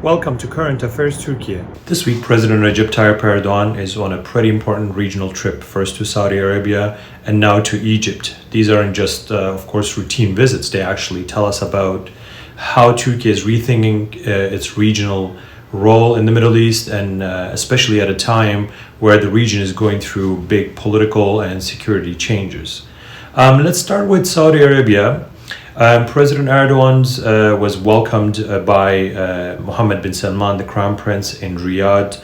Welcome to Current Affairs Türkiye. This week, President Recep Tayyip Erdoğan is on a pretty important regional trip, first to Saudi Arabia and now to Egypt. These aren't just, of course, routine visits. They actually tell us about how Turkey is rethinking its regional role in the Middle East, and especially at a time where the region is going through big political and security changes. Let's start with Saudi Arabia. President Erdoğan was welcomed by Mohammed bin Salman, the Crown Prince, in Riyadh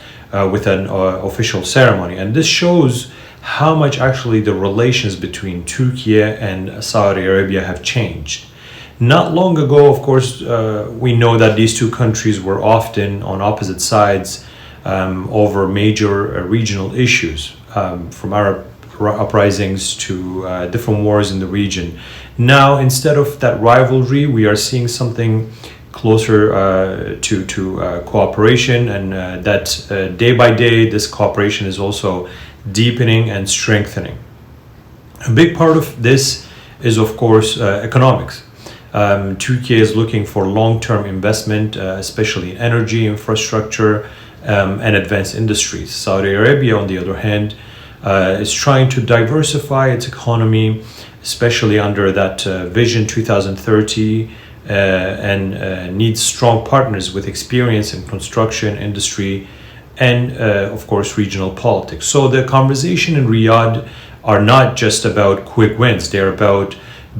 with an official ceremony. And this shows how much actually the relations between Turkey and Saudi Arabia have changed. Not long ago, of course, we know that these two countries were often on opposite sides over major regional issues, from Arab uprisings to different wars in the region. Now, instead of that rivalry, we are seeing something closer to cooperation, and that day by day, this cooperation is also deepening and strengthening. A big part of this is, of course, economics. Turkey is looking for long-term investment, especially in energy, infrastructure, and advanced industries. Saudi Arabia, on the other hand, is trying to diversify its economy, especially under that Vision 2030, and needs strong partners with experience in construction, industry, and of course regional politics. So the conversation in Riyadh are not just about quick wins, they're about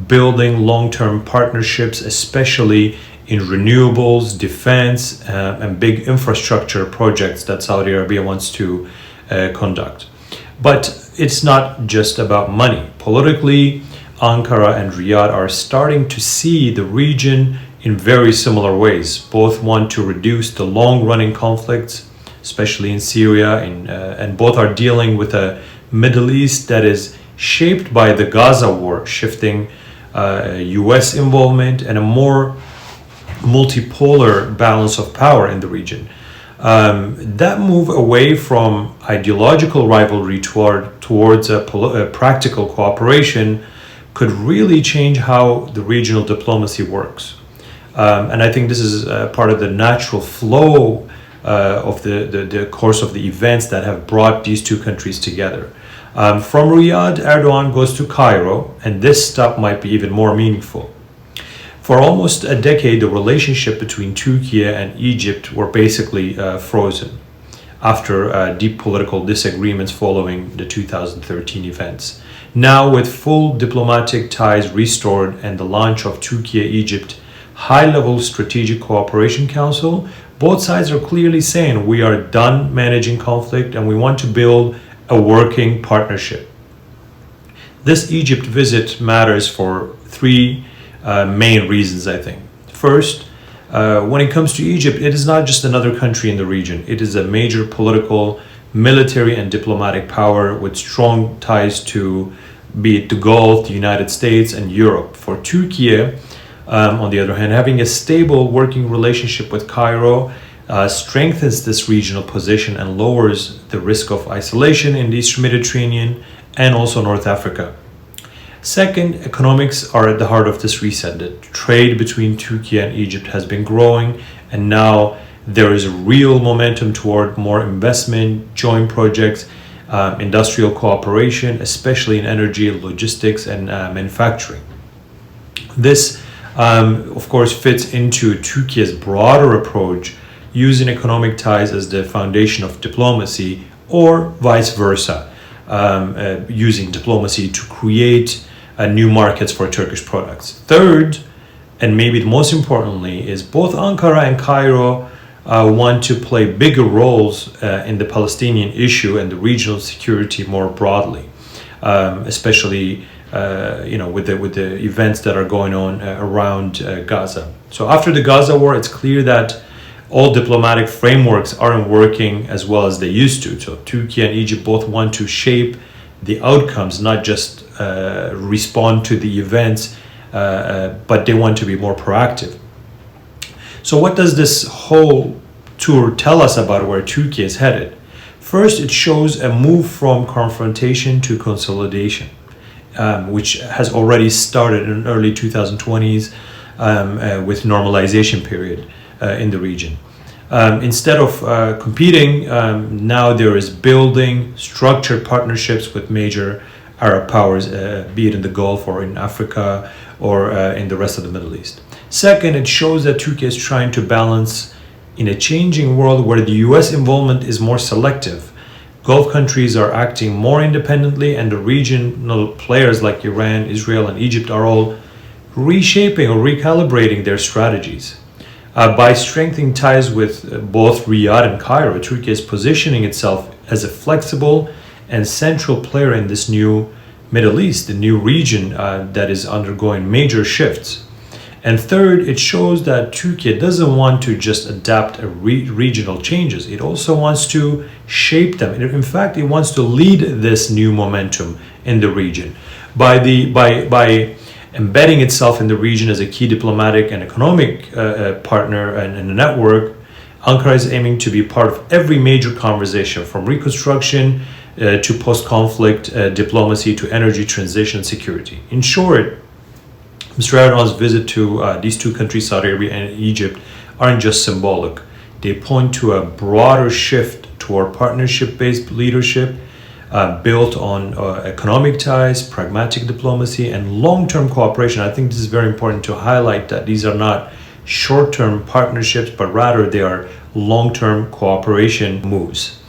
building long-term partnerships, especially in renewables, defense, and big infrastructure projects that Saudi Arabia wants to conduct. But it's not just about money. Politically, Ankara and Riyadh are starting to see the region in very similar ways. Both want to reduce the long-running conflicts, especially in Syria, and both are dealing with a Middle East that is shaped by the Gaza war, shifting US involvement and a more multipolar balance of power in the region. That move away from ideological rivalry towards a practical cooperation could really change how the regional diplomacy works. And I think this is part of the natural flow of the course of the events that have brought these two countries together. From Riyadh, Erdoğan goes to Cairo, and this stop might be even more meaningful. For almost a decade, the relationship between Turkey and Egypt were basically frozen after deep political disagreements following the 2013 events. Now, with full diplomatic ties restored and the launch of Turkey-Egypt High-Level Strategic Cooperation Council, both sides are clearly saying we are done managing conflict and we want to build a working partnership. This Egypt visit matters for three main reasons, I think. First, when it comes to Egypt, it is not just another country in the region. It is a major political, military, and diplomatic power with strong ties to be it the Gulf, the United States, and Europe. For Turkey, on the other hand, having a stable working relationship with Cairo strengthens this regional position and lowers the risk of isolation in the Eastern Mediterranean and also North Africa. Second, economics are at the heart of this reset. The trade between Turkey and Egypt has been growing, and now there is a real momentum toward more investment, joint projects, industrial cooperation, especially in energy, logistics, and manufacturing. This, of course, fits into Turkey's broader approach, using economic ties as the foundation of diplomacy, or vice versa, using diplomacy to create new markets for Turkish products. Third, and maybe most importantly, is both Ankara and Cairo want to play bigger roles in the Palestinian issue and the regional security more broadly, especially with the events that are going on around Gaza. So after the Gaza war, it's clear that all diplomatic frameworks aren't working as well as they used to. So Turkey and Egypt both want to shape the outcomes, not just respond to the events, but they want to be more proactive. So what does this whole tour tell us about where Turkey is headed? First, it shows a move from confrontation to consolidation, which has already started in early 2020s with normalization period in the region. Instead of competing, now there is building structured partnerships with major Arab powers, be it in the Gulf or in Africa or in the rest of the Middle East. Second, it shows that Turkey is trying to balance in a changing world where the US involvement is more selective. Gulf countries are acting more independently, and the regional players like Iran, Israel, and Egypt are all reshaping or recalibrating their strategies. By strengthening ties with both Riyadh and Cairo, Turkey is positioning itself as a flexible and central player in this new Middle East, the new region that is undergoing major shifts. And third, it shows that Turkey doesn't want to just adapt regional changes. It also wants to shape them. In fact, it wants to lead this new momentum in the region by embedding itself in the region as a key diplomatic and economic partner and a network. Ankara is aiming to be part of every major conversation, from reconstruction to post-conflict diplomacy to energy transition and security. In short, Mr. Erdogan's visit to these two countries, Saudi Arabia and Egypt, aren't just symbolic. They point to a broader shift toward partnership-based leadership built on economic ties, pragmatic diplomacy, and long-term cooperation. I think this is very important to highlight that these are not short-term partnerships, but rather they are long-term cooperation moves.